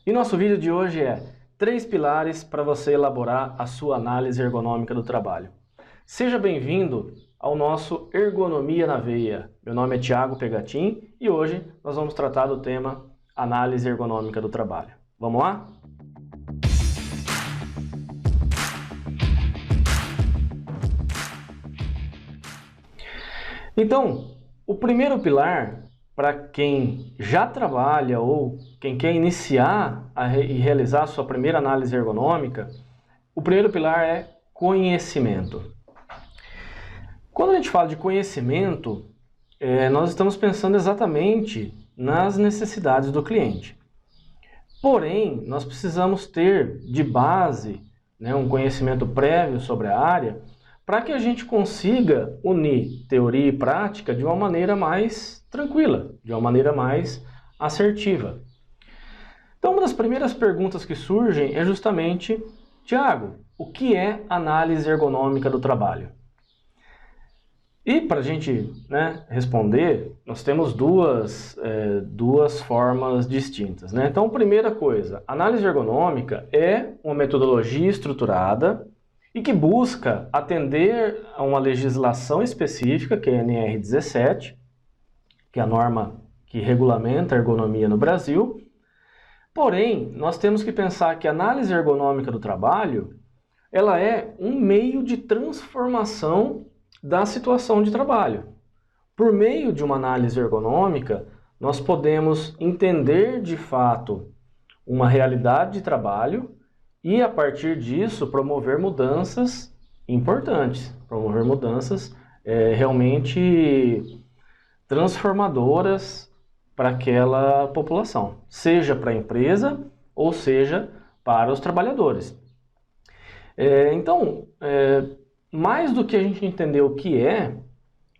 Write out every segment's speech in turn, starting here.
E nosso vídeo de hoje é 3 pilares para você elaborar a sua análise ergonômica do trabalho. Seja bem-vindo ao nosso Ergonomia na Veia. Meu nome é Thiago Pegatin e hoje nós vamos tratar do tema análise ergonômica do trabalho. Vamos lá? Então, o primeiro pilar para quem já trabalha ou quem quer iniciar e realizar a sua primeira análise ergonômica, o primeiro pilar é conhecimento. Quando a gente fala de conhecimento, nós estamos pensando exatamente nas necessidades do cliente. Porém, nós precisamos ter de base, um conhecimento prévio sobre a área, para que a gente consiga unir teoria e prática de uma maneira mais tranquila, de uma maneira mais assertiva. Então, uma das primeiras perguntas que surgem é justamente, Thiago, o que é análise ergonômica do trabalho? E para a gente responder, nós temos duas formas distintas. Então, primeira coisa, análise ergonômica é uma metodologia estruturada e que busca atender a uma legislação específica, que é a NR17, que é a norma que regulamenta a ergonomia no Brasil. Porém, nós temos que pensar que a análise ergonômica do trabalho, ela é um meio de transformação da situação de trabalho. Por meio de uma análise ergonômica, nós podemos entender de fato uma realidade de trabalho e, a partir disso, promover mudanças importantes, promover mudanças realmente transformadoras para aquela população, seja para a empresa ou seja para os trabalhadores. Então, mais do que a gente entender o que é,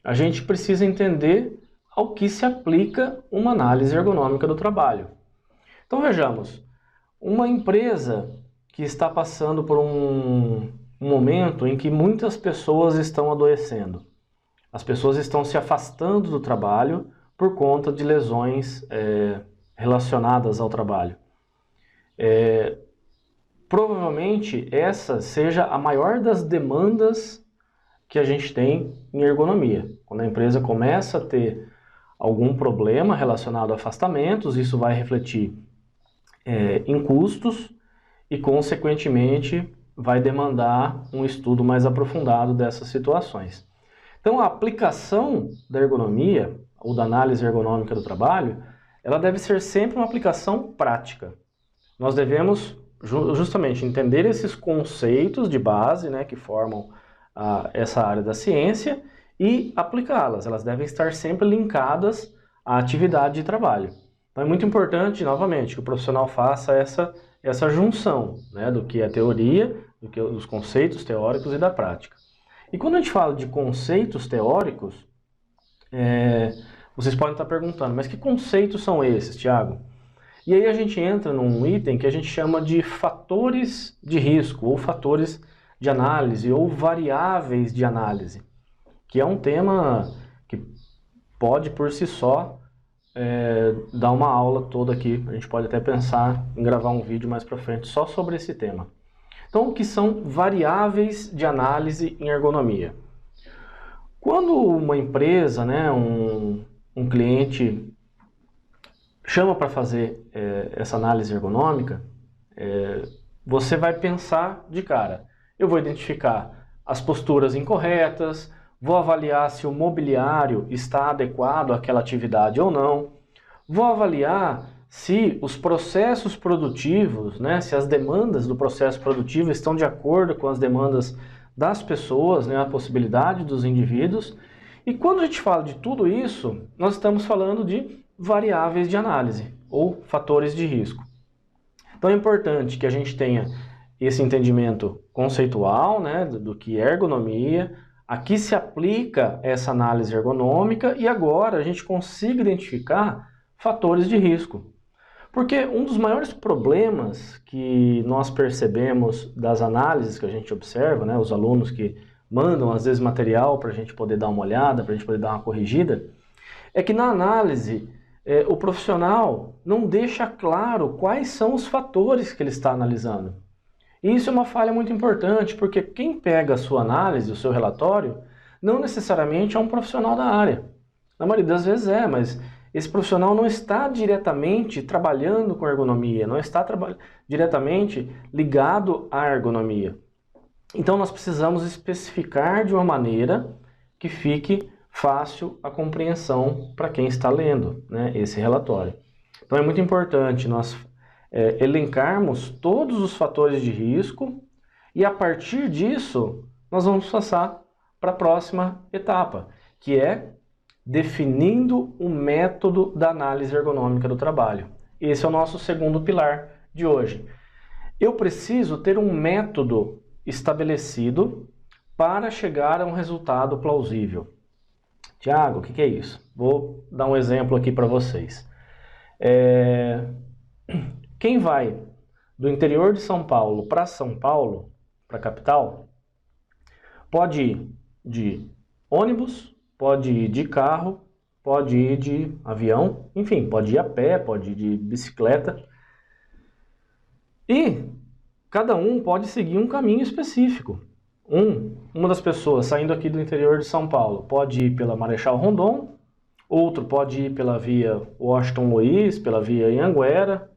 a gente precisa entender ao que se aplica uma análise ergonômica do trabalho. Então vejamos, uma empresa que está passando por um momento em que muitas pessoas estão adoecendo. As pessoas estão se afastando do trabalho por conta de lesões relacionadas ao trabalho. Provavelmente essa seja a maior das demandas que a gente tem em ergonomia. Quando a empresa começa a ter algum problema relacionado a afastamentos, isso vai refletir em custos e, consequentemente, vai demandar um estudo mais aprofundado dessas situações. Então, a aplicação da ergonomia, ou da análise ergonômica do trabalho, ela deve ser sempre uma aplicação prática. Nós devemos justamente entender esses conceitos de base, que formam essa área da ciência e aplicá-las. Elas devem estar sempre linkadas à atividade de trabalho. Então é muito importante, novamente, que o profissional faça essa junção do que é teoria, dos conceitos teóricos e da prática. E quando a gente fala de conceitos teóricos, vocês podem estar perguntando, mas que conceitos são esses, Thiago? E aí a gente entra num item que a gente chama de fatores de risco, ou fatores de análise, ou variáveis de análise, que é um tema que pode por si só dar uma aula toda aqui. A gente pode até pensar em gravar um vídeo mais para frente só sobre esse tema. Então, o que são variáveis de análise em ergonomia? Quando uma empresa, um cliente chama para fazer essa análise ergonômica, você vai pensar de cara, eu vou identificar as posturas incorretas, vou avaliar se o mobiliário está adequado àquela atividade ou não, vou avaliar se os processos produtivos, se as demandas do processo produtivo estão de acordo com as demandas das pessoas, a possibilidade dos indivíduos. E quando a gente fala de tudo isso, nós estamos falando de variáveis de análise, ou fatores de risco. Então é importante que a gente tenha esse entendimento conceitual, do que é ergonomia, a que se aplica essa análise ergonômica e agora a gente consiga identificar fatores de risco. Porque um dos maiores problemas que nós percebemos das análises que a gente observa, os alunos que mandam às vezes material para a gente poder dar uma olhada, para a gente poder dar uma corrigida, é que na análise o profissional não deixa claro quais são os fatores que ele está analisando. E isso é uma falha muito importante, porque quem pega a sua análise, o seu relatório, não necessariamente é um profissional da área. Na maioria das vezes mas esse profissional não está diretamente trabalhando com ergonomia, não está diretamente ligado à ergonomia. Então nós precisamos especificar de uma maneira que fique fácil a compreensão para quem está lendo, né, esse relatório. Então é muito importante nós elencarmos todos os fatores de risco e a partir disso nós vamos passar para a próxima etapa, que é definindo o método da análise ergonômica do trabalho. Esse é o nosso segundo pilar de hoje. Eu preciso ter um método estabelecido para chegar a um resultado plausível. Tiago, o que é isso? Vou dar um exemplo aqui para vocês. Quem vai do interior de São Paulo, para a capital, pode ir de ônibus, pode ir de carro, pode ir de avião, enfim, pode ir a pé, pode ir de bicicleta. E cada um pode seguir um caminho específico. Uma das pessoas saindo aqui do interior de São Paulo pode ir pela Marechal Rondon, outro pode ir pela via Washington Luiz, pela via Anhanguera,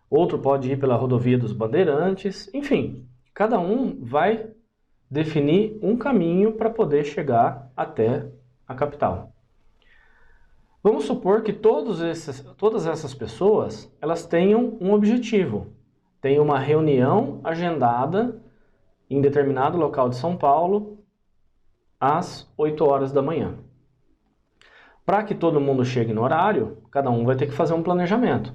outro pode ir pela rodovia dos Bandeirantes, enfim, cada um vai definir um caminho para poder chegar até a capital. Vamos supor que todas essas pessoas elas tenham um objetivo, tenham uma reunião agendada em determinado local de São Paulo às 8 horas da manhã. Para que todo mundo chegue no horário, cada um vai ter que fazer um planejamento.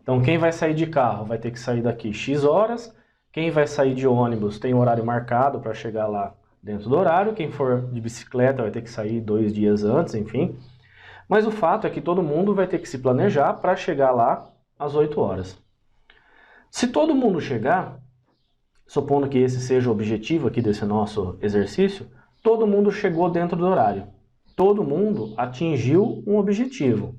Então quem vai sair de carro vai ter que sair daqui X horas, quem vai sair de ônibus tem um horário marcado para chegar lá dentro do horário, quem for de bicicleta vai ter que sair 2 dias antes, enfim. Mas o fato é que todo mundo vai ter que se planejar para chegar lá às 8 horas. Se todo mundo chegar, supondo que esse seja o objetivo aqui desse nosso exercício, todo mundo chegou dentro do horário. Todo mundo atingiu um objetivo.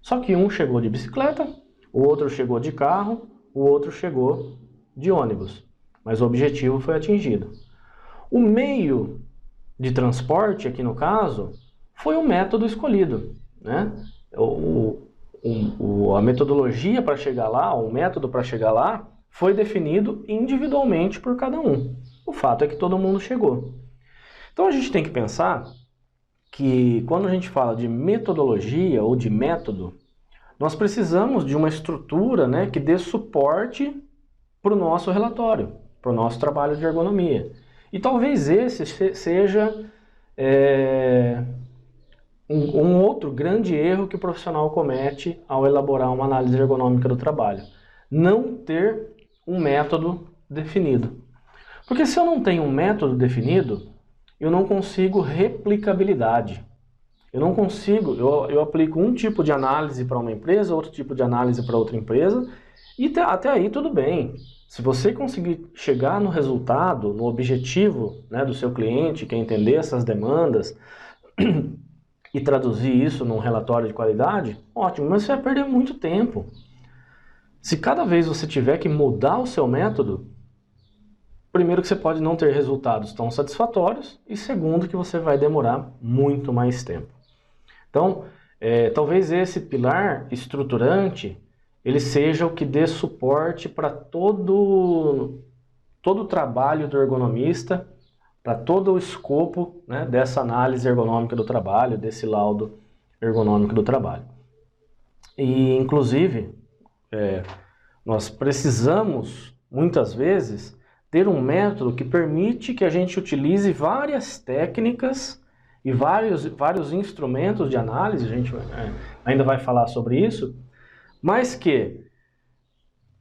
Só que um chegou de bicicleta, o outro chegou de carro, o outro chegou de ônibus. Mas o objetivo foi atingido. O meio de transporte, aqui no caso, foi o método escolhido, né? A metodologia para chegar lá, o método para chegar lá, foi definido individualmente por cada um. O fato é que todo mundo chegou. Então a gente tem que pensar que quando a gente fala de metodologia ou de método, nós precisamos de uma estrutura, né, que dê suporte para o nosso relatório, para o nosso trabalho de ergonomia. E talvez esse seja um outro grande erro que o profissional comete ao elaborar uma análise ergonômica do trabalho. Não ter um método definido. Porque se eu não tenho um método definido, eu não consigo replicabilidade. Eu não consigo, eu aplico um tipo de análise para uma empresa, outro tipo de análise para outra empresa, e até aí tudo bem. Se você conseguir chegar no resultado, no objetivo, né, do seu cliente, que é entender essas demandas e traduzir isso num relatório de qualidade, ótimo, mas você vai perder muito tempo. Se cada vez você tiver que mudar o seu método, primeiro que você pode não ter resultados tão satisfatórios e segundo que você vai demorar muito mais tempo. Então, talvez esse pilar estruturante, ele seja o que dê suporte para todo o trabalho do ergonomista, para todo o escopo, né, dessa análise ergonômica do trabalho, desse laudo ergonômico do trabalho. E, inclusive, nós precisamos, muitas vezes, ter um método que permite que a gente utilize várias técnicas e vários instrumentos de análise, a gente ainda vai falar sobre isso, mas que,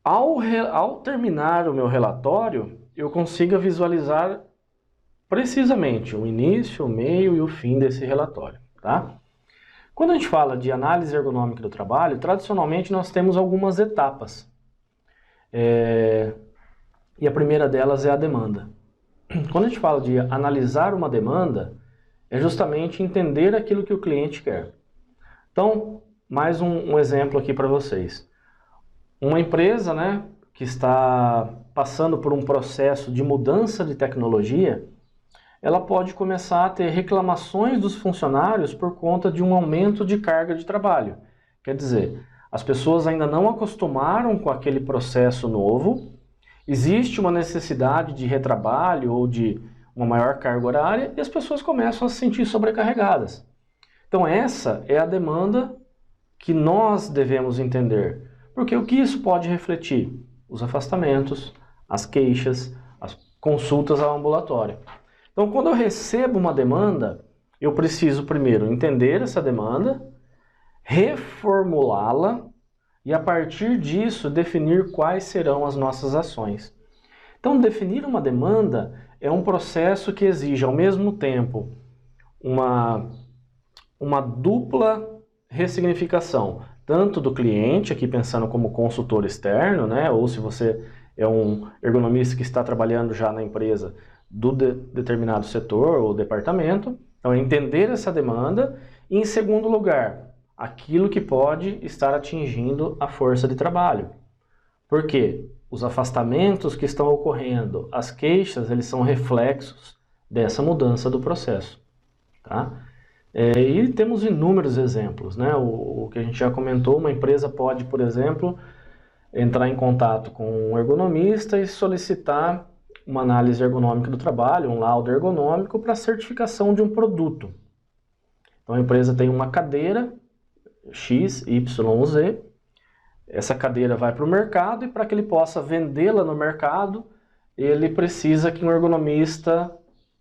ao terminar o meu relatório, eu consiga visualizar precisamente o início, o meio e o fim desse relatório, tá? Quando a gente fala de análise ergonômica do trabalho, tradicionalmente nós temos algumas etapas. E a primeira delas é a demanda. Quando a gente fala de analisar uma demanda, é justamente entender aquilo que o cliente quer. Então, mais um exemplo aqui para vocês. Uma empresa, né, que está passando por um processo de mudança de tecnologia, ela pode começar a ter reclamações dos funcionários por conta de um aumento de carga de trabalho. Quer dizer, as pessoas ainda não acostumaram com aquele processo novo, existe uma necessidade de retrabalho ou de uma maior carga horária e as pessoas começam a se sentir sobrecarregadas. Então essa é a demanda que nós devemos entender. Porque o que isso pode refletir? Os afastamentos, as queixas, as consultas ao ambulatório. Então, quando eu recebo uma demanda, eu preciso primeiro entender essa demanda, reformulá-la e, a partir disso, definir quais serão as nossas ações. Então, definir uma demanda é um processo que exige, ao mesmo tempo, uma dupla ressignificação, tanto do cliente, aqui pensando como consultor externo, né, ou se você é um ergonomista que está trabalhando já na empresa, do determinado setor ou departamento. Então, é entender essa demanda e, em segundo lugar, aquilo que pode estar atingindo a força de trabalho. Por quê? Os afastamentos que estão ocorrendo, as queixas, eles são reflexos dessa mudança do processo. Tá? E temos inúmeros exemplos, né? O que a gente já comentou, uma empresa pode, por exemplo, entrar em contato com um ergonomista e solicitar uma análise ergonômica do trabalho, um laudo ergonômico para certificação de um produto. Então a empresa tem uma cadeira X, Y, Z, essa cadeira vai para o mercado e para que ele possa vendê-la no mercado, ele precisa que um ergonomista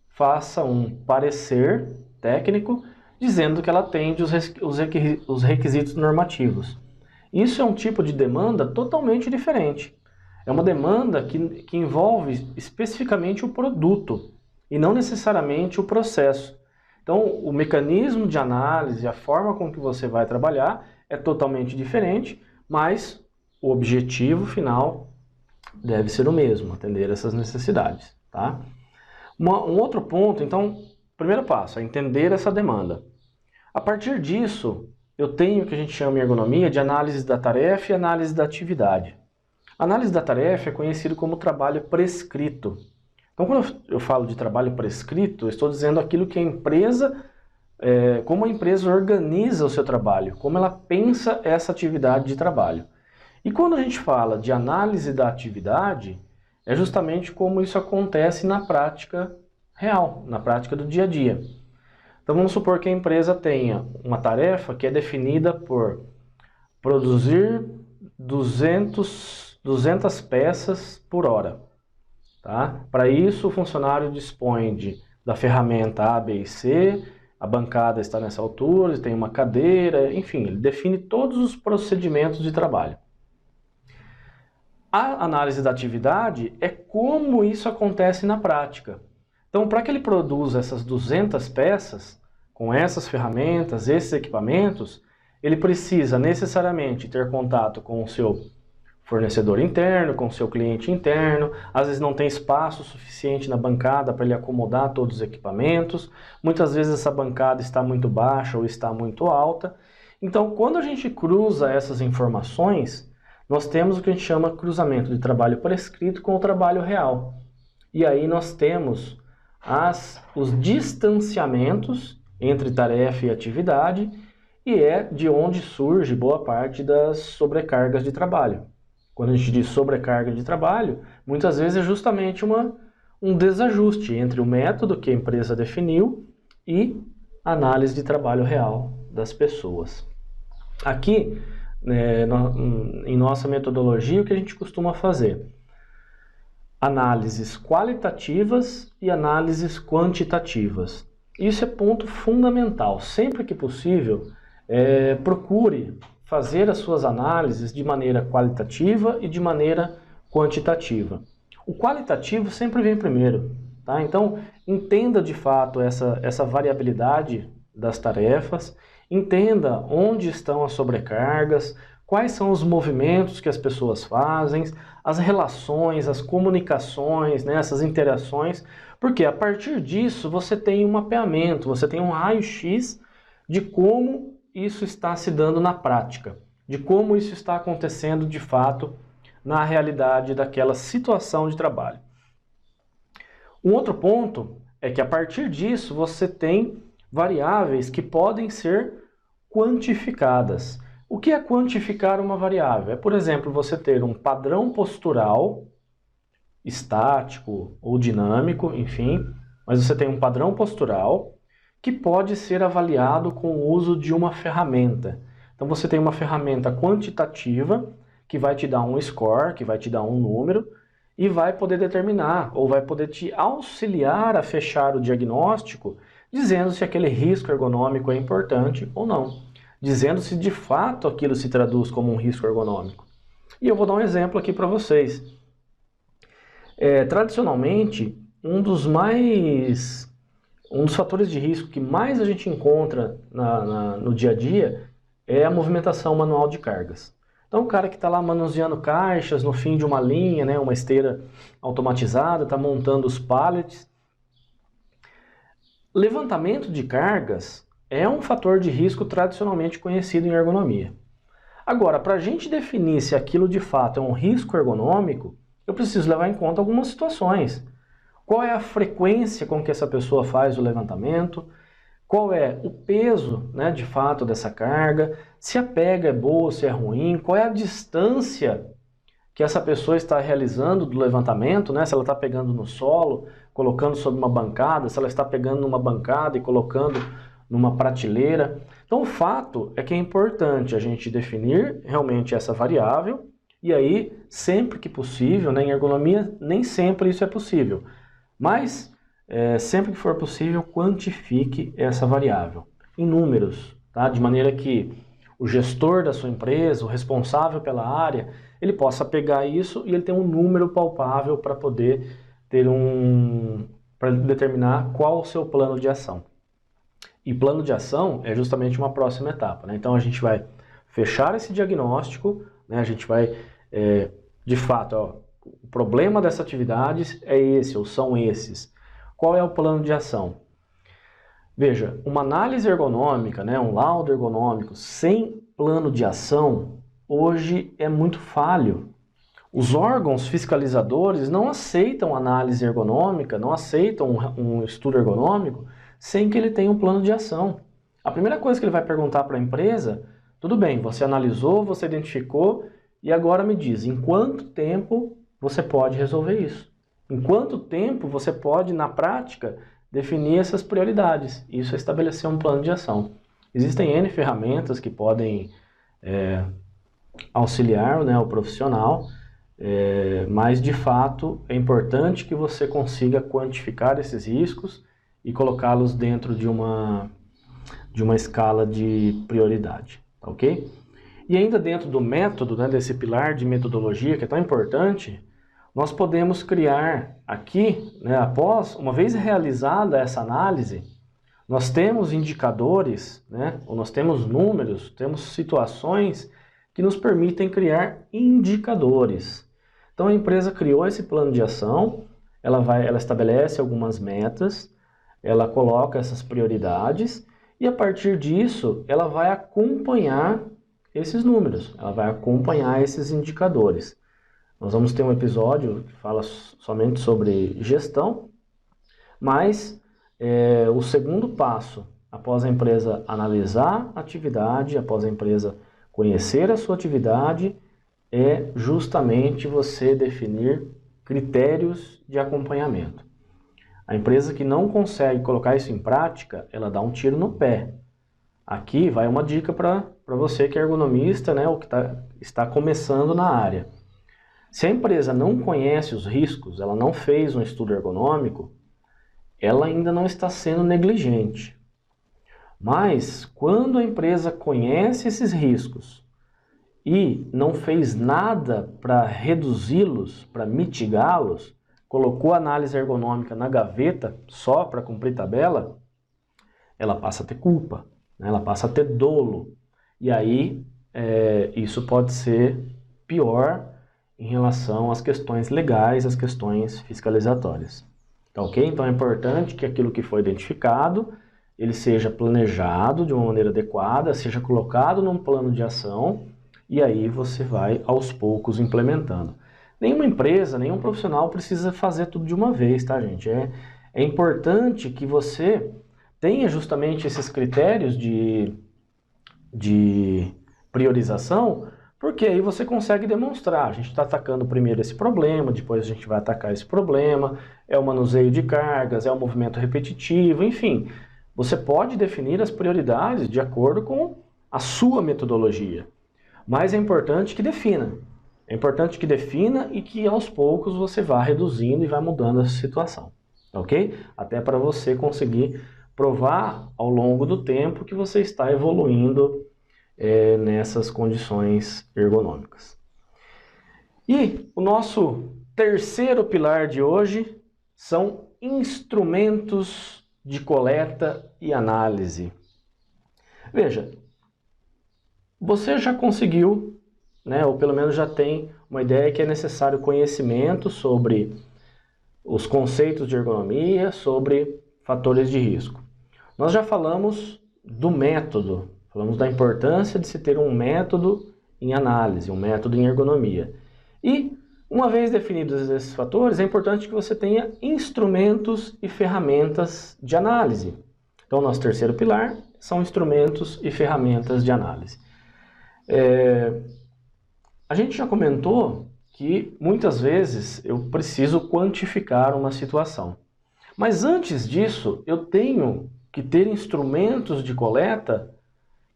faça um parecer técnico dizendo que ela atende os requisitos normativos. Isso é um tipo de demanda totalmente diferente. É uma demanda que envolve especificamente o produto e não necessariamente o processo. Então, o mecanismo de análise, a forma com que você vai trabalhar é totalmente diferente, mas o objetivo final deve ser o mesmo, atender essas necessidades. Tá? Um outro ponto, então, primeiro passo é entender essa demanda. A partir disso, eu tenho o que a gente chama em ergonomia de análise da tarefa e análise da atividade. A análise da tarefa é conhecido como trabalho prescrito. Então, quando eu falo de trabalho prescrito, eu estou dizendo aquilo que a empresa, como a empresa organiza o seu trabalho, como ela pensa essa atividade de trabalho. E quando a gente fala de análise da atividade, é justamente como isso acontece na prática real, na prática do dia a dia. Então vamos supor que a empresa tenha uma tarefa que é definida por produzir 200 peças por hora. Tá? Para isso o funcionário dispõe da ferramenta A, B e C, a bancada está nessa altura, tem uma cadeira, enfim, ele define todos os procedimentos de trabalho. A análise da atividade é como isso acontece na prática. Então, para que ele produza essas 200 peças, com essas ferramentas, esses equipamentos, ele precisa necessariamente ter contato com o seu fornecedor interno, com o seu cliente interno, às vezes não tem espaço suficiente na bancada para ele acomodar todos os equipamentos, muitas vezes essa bancada está muito baixa ou está muito alta. Então, quando a gente cruza essas informações, nós temos o que a gente chama de cruzamento de trabalho prescrito com o trabalho real. E aí nós temos os distanciamentos entre tarefa e atividade, e é de onde surge boa parte das sobrecargas de trabalho. Quando a gente diz sobrecarga de trabalho, muitas vezes é justamente um desajuste entre o método que a empresa definiu e a análise de trabalho real das pessoas. Aqui, em nossa metodologia, o que a gente costuma fazer? Análises qualitativas e análises quantitativas. Isso é ponto fundamental. Sempre que possível, procure fazer as suas análises de maneira qualitativa e de maneira quantitativa. O qualitativo sempre vem primeiro, tá? Então, entenda de fato essa variabilidade das tarefas, entenda onde estão as sobrecargas, quais são os movimentos que as pessoas fazem, as relações, as comunicações, né, essas interações, porque a partir disso você tem um mapeamento, você tem um raio-x de como isso está se dando na prática, de como isso está acontecendo de fato na realidade daquela situação de trabalho. Um outro ponto é que a partir disso você tem variáveis que podem ser quantificadas. O que é quantificar uma variável? É, por exemplo, você ter um padrão postural estático ou dinâmico, enfim, mas você tem um padrão postural que pode ser avaliado com o uso de uma ferramenta. Então você tem uma ferramenta quantitativa que vai te dar um score, que vai te dar um número e vai poder determinar ou vai poder te auxiliar a fechar o diagnóstico dizendo se aquele risco ergonômico é importante ou não, dizendo se de fato aquilo se traduz como um risco ergonômico. E eu vou dar um exemplo aqui para vocês. Tradicionalmente, um dos fatores de risco que mais a gente encontra no dia a dia é a movimentação manual de cargas. Então o cara que está lá manuseando caixas no fim de uma linha, né, uma esteira automatizada, está montando os pallets. Levantamento de cargas é um fator de risco tradicionalmente conhecido em ergonomia. Agora, para a gente definir se aquilo de fato é um risco ergonômico, eu preciso levar em conta algumas situações. Qual é a frequência com que essa pessoa faz o levantamento? Qual é o peso, né, de fato dessa carga? Se a pega é boa ou se é ruim? Qual é a distância que essa pessoa está realizando do levantamento, né? Se ela está pegando no solo, colocando sobre uma bancada, se ela está pegando numa bancada e colocando numa prateleira. Então o fato é que é importante a gente definir realmente essa variável e aí, sempre que possível, né, em ergonomia nem sempre isso é possível, mas sempre que for possível, quantifique essa variável em números, tá? De maneira que o gestor da sua empresa, o responsável pela área, ele possa pegar isso e ele ter um número palpável para poder ter para determinar qual o seu plano de ação. E plano de ação é justamente uma próxima etapa, né? Então a gente vai fechar esse diagnóstico, né? A gente vai, de fato, o problema dessa atividade é esse ou são esses. Qual é o plano de ação? Veja, uma análise ergonômica, né, um laudo ergonômico sem plano de ação, hoje é muito falho. Os órgãos fiscalizadores não aceitam análise ergonômica, não aceitam um estudo ergonômico sem que ele tenha um plano de ação. A primeira coisa que ele vai perguntar para a empresa, tudo bem, você analisou, você identificou, e agora me diz, em quanto tempo você pode resolver isso? Em quanto tempo você pode, na prática, definir essas prioridades? Isso é estabelecer um plano de ação. Existem N ferramentas que podem auxiliar, né, o profissional, mas de fato é importante que você consiga quantificar esses riscos e colocá-los dentro de uma escala de prioridade, tá ok? E ainda dentro do método, né, desse pilar de metodologia que é tão importante, nós podemos criar aqui, né, uma vez realizada essa análise, nós temos indicadores, né, ou nós temos números, temos situações que nos permitem criar indicadores. Então a empresa criou esse plano de ação, ela estabelece algumas metas, ela coloca essas prioridades e a partir disso ela vai acompanhar esses números, ela vai acompanhar esses indicadores. Nós vamos ter um episódio que fala somente sobre gestão, mas o segundo passo, após a empresa analisar a atividade, após a empresa conhecer a sua atividade, é justamente você definir critérios de acompanhamento. A empresa que não consegue colocar isso em prática, ela dá um tiro no pé. Aqui vai uma dica para você que é ergonomista, né, ou que está começando na área. Se a empresa não conhece os riscos, ela não fez um estudo ergonômico, ela ainda não está sendo negligente. Mas quando a empresa conhece esses riscos e não fez nada para reduzi-los, para mitigá-los, colocou a análise ergonômica na gaveta só para cumprir tabela, ela passa a ter culpa, né? Ela passa a ter dolo. E aí isso pode ser pior em relação às questões legais, às questões fiscalizatórias. Tá ok? Então é importante que aquilo que foi identificado, ele seja planejado de uma maneira adequada, seja colocado num plano de ação, e aí você vai aos poucos implementando. Nenhuma empresa, nenhum profissional precisa fazer tudo de uma vez, tá, gente? É importante que você tenha justamente esses critérios de priorização, porque aí você consegue demonstrar. A gente está atacando primeiro esse problema, depois a gente vai atacar esse problema, é o manuseio de cargas, é o movimento repetitivo, enfim. Você pode definir as prioridades de acordo com a sua metodologia, mas é importante que defina. É importante que defina e que aos poucos você vá reduzindo e vá mudando essa situação, ok? Até para você conseguir provar ao longo do tempo que você está evoluindo nessas condições ergonômicas. E o nosso terceiro pilar de hoje são instrumentos de coleta e análise. Veja, você já conseguiu, né, ou pelo menos já tem uma ideia que é necessário conhecimento sobre os conceitos de ergonomia, sobre fatores de risco. Nós já falamos do método, falamos da importância de se ter um método em análise, um método em ergonomia. E, uma vez definidos esses fatores, é importante que você tenha instrumentos e ferramentas de análise. Então, o nosso terceiro pilar são instrumentos e ferramentas de análise. A gente já comentou que muitas vezes eu preciso quantificar uma situação. Mas antes disso, eu tenho que ter instrumentos de coleta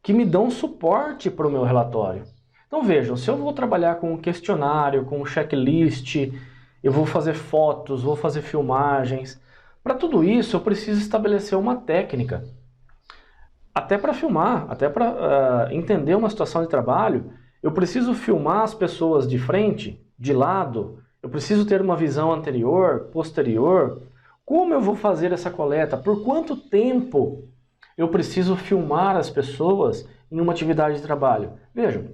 que me dão suporte para o meu relatório. Então vejam, se eu vou trabalhar com um questionário, com um checklist, eu vou fazer fotos, vou fazer filmagens, para tudo isso eu preciso estabelecer uma técnica. Até para filmar, até para entender uma situação de trabalho, eu preciso filmar as pessoas de frente, de lado, eu preciso ter uma visão anterior, posterior. Como eu vou fazer essa coleta? Por quanto tempo eu preciso filmar as pessoas em uma atividade de trabalho? Vejam,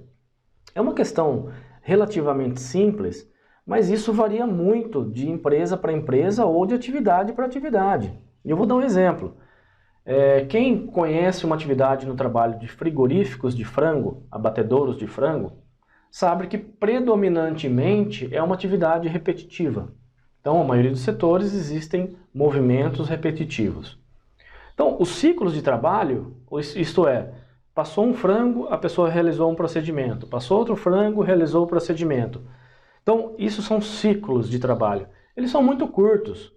é uma questão relativamente simples, mas isso varia muito de empresa para empresa ou de atividade para atividade. Eu vou dar um exemplo. Quem conhece uma atividade no trabalho de frigoríficos de frango, abatedouros de frango, sabe que predominantemente é uma atividade repetitiva. Então, a maioria dos setores existem movimentos repetitivos. Então, os ciclos de trabalho, isto é, passou um frango, a pessoa realizou um procedimento. Passou outro frango, realizou o procedimento. Então, isso são ciclos de trabalho. Eles são muito curtos.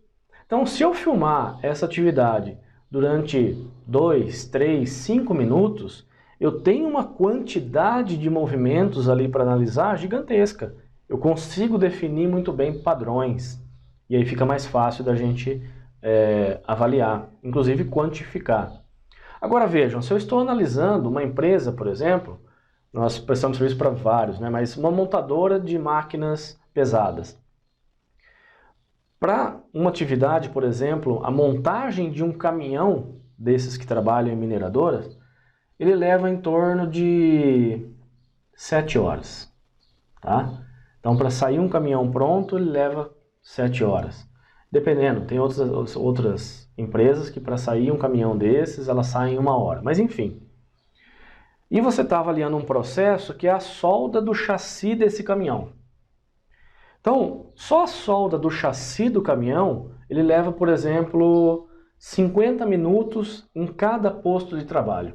Então, se eu filmar essa atividade durante 2, 3, 5 minutos, eu tenho uma quantidade de movimentos ali para analisar gigantesca. Eu consigo definir muito bem padrões. E aí fica mais fácil da gente avaliar, inclusive quantificar. Agora vejam, se eu estou analisando uma empresa, por exemplo, nós prestamos serviço para vários, né, mas uma montadora de máquinas pesadas. Para uma atividade, por exemplo, a montagem de um caminhão desses que trabalham em mineradoras, ele leva em torno de 7 horas. Tá? Então, para sair um caminhão pronto, ele leva 7 horas. Dependendo, tem outras empresas que para sair um caminhão desses, elas saem em 1 hora. Mas enfim. E você está avaliando um processo que é a solda do chassi desse caminhão. Então, só a solda do chassi do caminhão, ele leva, por exemplo, 50 minutos em cada posto de trabalho.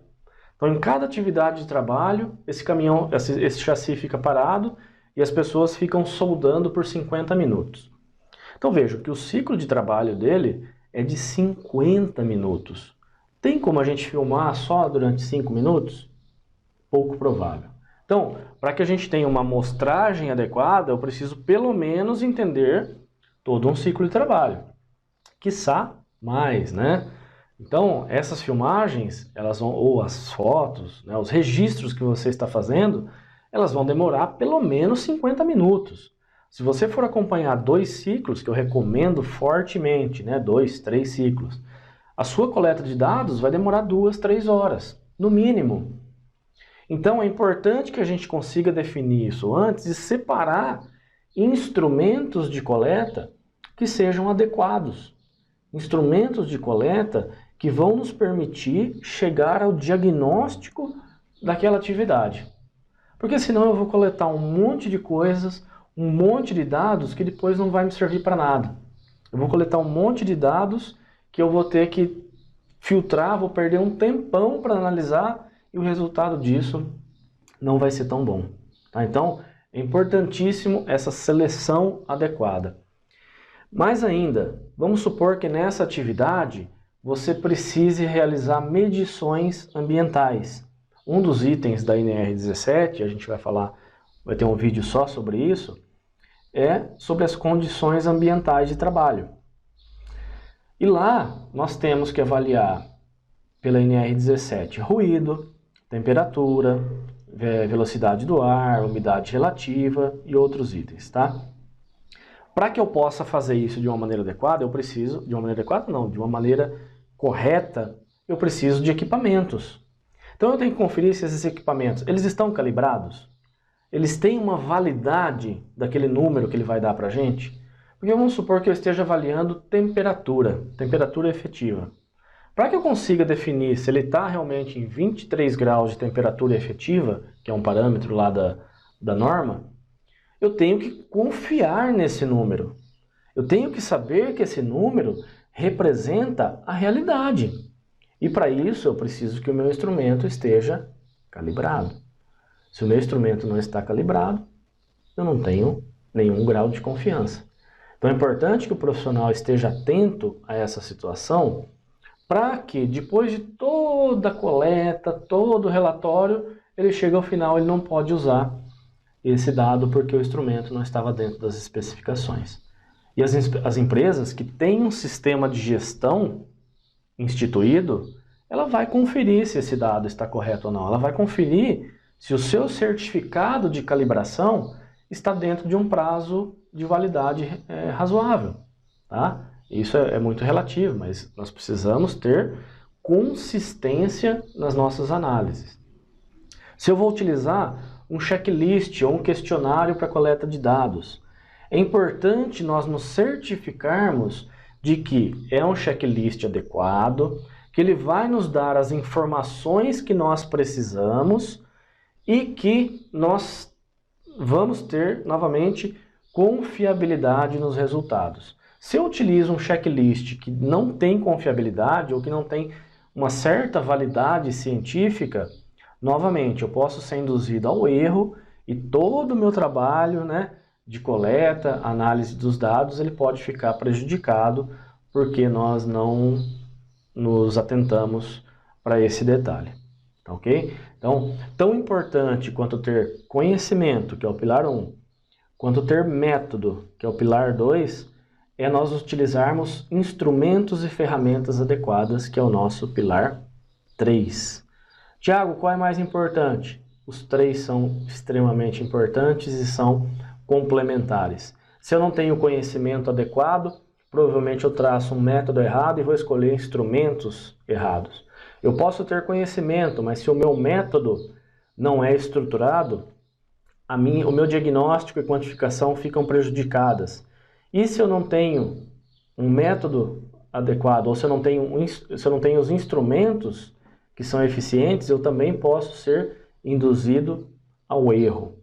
Então, em cada atividade de trabalho, esse chassi fica parado e as pessoas ficam soldando por 50 minutos. Então, vejam que o ciclo de trabalho dele é de 50 minutos. Tem como a gente filmar só durante 5 minutos? Pouco provável. Então, para que a gente tenha uma amostragem adequada, eu preciso pelo menos entender todo um ciclo de trabalho. Quiçá mais, né? Então, essas filmagens, elas vão, ou as fotos, né, os registros que você está fazendo, elas vão demorar pelo menos 50 minutos. Se você for acompanhar 2 ciclos, que eu recomendo fortemente, né, 2, 3 ciclos, a sua coleta de dados vai demorar 2, 3 horas, no mínimo. Então, é importante que a gente consiga definir isso antes e separar instrumentos de coleta que sejam adequados. Instrumentos de coleta que vão nos permitir chegar ao diagnóstico daquela atividade. Porque senão eu vou coletar um monte de coisas, um monte de dados que depois não vai me servir para nada. Eu vou coletar um monte de dados que eu vou ter que filtrar, vou perder um tempão para analisar e o resultado disso não vai ser tão bom. Tá? Então, é importantíssimo essa seleção adequada. Mais ainda, vamos supor que nessa atividade você precise realizar medições ambientais. Um dos itens da NR17, a gente vai ter um vídeo só sobre isso, é sobre as condições ambientais de trabalho. E lá nós temos que avaliar pela NR17 ruído, temperatura, velocidade do ar, umidade relativa e outros itens, tá? Para que eu possa fazer isso de uma maneira adequada, de uma maneira correta, eu preciso de equipamentos. Então eu tenho que conferir se esses equipamentos, eles estão calibrados? Eles têm uma validade daquele número que ele vai dar para a gente? Porque vamos supor que eu esteja avaliando temperatura efetiva. Para que eu consiga definir se ele está realmente em 23 graus de temperatura efetiva, que é um parâmetro lá da norma, eu tenho que confiar nesse número. Eu tenho que saber que esse número representa a realidade. E para isso eu preciso que o meu instrumento esteja calibrado. Se o meu instrumento não está calibrado, eu não tenho nenhum grau de confiança. Então é importante que o profissional esteja atento a essa situação para que depois de toda a coleta, todo o relatório, ele chega ao final, ele não pode usar esse dado porque o instrumento não estava dentro das especificações. E as empresas que têm um sistema de gestão instituído, ela vai conferir se esse dado está correto ou não. Ela vai conferir se o seu certificado de calibração está dentro de um prazo de validade razoável. Tá? Isso é muito relativo, mas nós precisamos ter consistência nas nossas análises. Se eu vou utilizar um checklist ou um questionário para coleta de dados, é importante nós nos certificarmos de que é um checklist adequado, que ele vai nos dar as informações que nós precisamos e que nós vamos ter, novamente, confiabilidade nos resultados. Se eu utilizo um checklist que não tem confiabilidade ou que não tem uma certa validade científica, novamente, eu posso ser induzido ao erro e todo o meu trabalho, de coleta, análise dos dados, ele pode ficar prejudicado porque nós não nos atentamos para esse detalhe. Tá ok? Então, tão importante quanto ter conhecimento, que é o pilar 1, quanto ter método, que é o pilar 2, é nós utilizarmos instrumentos e ferramentas adequadas, que é o nosso pilar 3. Tiago, qual é mais importante? Os três são extremamente importantes e são complementares. Se eu não tenho conhecimento adequado, provavelmente eu traço um método errado e vou escolher instrumentos errados. Eu posso ter conhecimento, mas se o meu método não é estruturado, o meu diagnóstico e quantificação ficam prejudicadas. E se eu não tenho um método adequado, ou se eu não tenho os instrumentos que são eficientes, eu também posso ser induzido ao erro.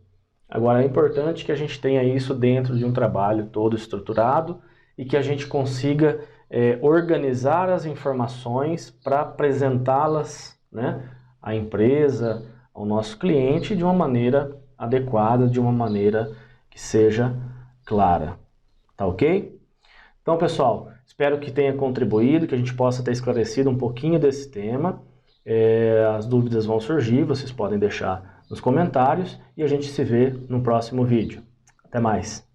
Agora, é importante que a gente tenha isso dentro de um trabalho todo estruturado e que a gente consiga organizar as informações para apresentá-las, à empresa, ao nosso cliente de uma maneira adequada, de uma maneira que seja clara. Tá ok? Então, pessoal, espero que tenha contribuído, que a gente possa ter esclarecido um pouquinho desse tema. As dúvidas vão surgir, vocês podem deixar nos comentários e a gente se vê no próximo vídeo. Até mais!